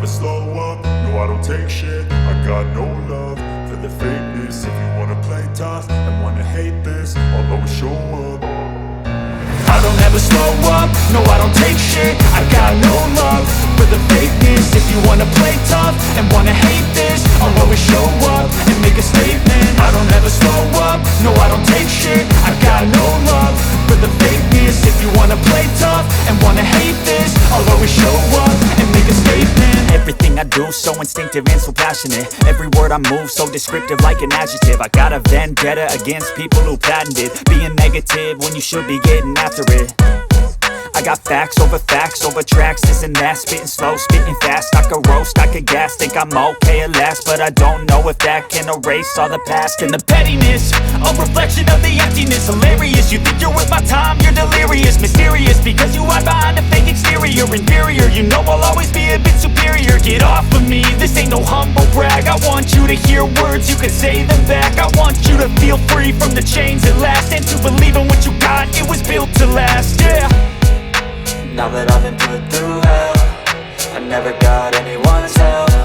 slow up, no I don't take shit. I got no love for the fakeness. If you wanna play tough and wanna hate this, I'll always show up. I don't ever slow up, no I don't take shit. I got no love for the fakeness. If you wanna play tough and wanna hate this, I'll always show up and make a statement. I don't ever slow up, no I don't take shit. I got no love for the fakeness. If you wanna play tough and wanna hate this, I'll always show up and make a statement. Everything I do so instinctive and so passionate. Every word I move so descriptive like an adjective. I got a vendetta against people who patented being negative when you should be getting after it. I got facts over tracks, this and that. Spitting slow, spitting fast, I could roast, I could gas. Think I'm okay at last, but I don't know if that can erase all the past. And the pettiness, a reflection of the emptiness. Hilarious, you think you're worth my time, you're delirious. Mysterious, because you hide behind a fake exterior. Inferior, you know I'll always be a bit superior. Get off of me, this ain't no humble brag. I want you to hear words, you can say them back. I want you to feel free from the chains at last, and to believe in what you got, it was built to last, yeah. Now that I've been put through hell, I never got anyone's help.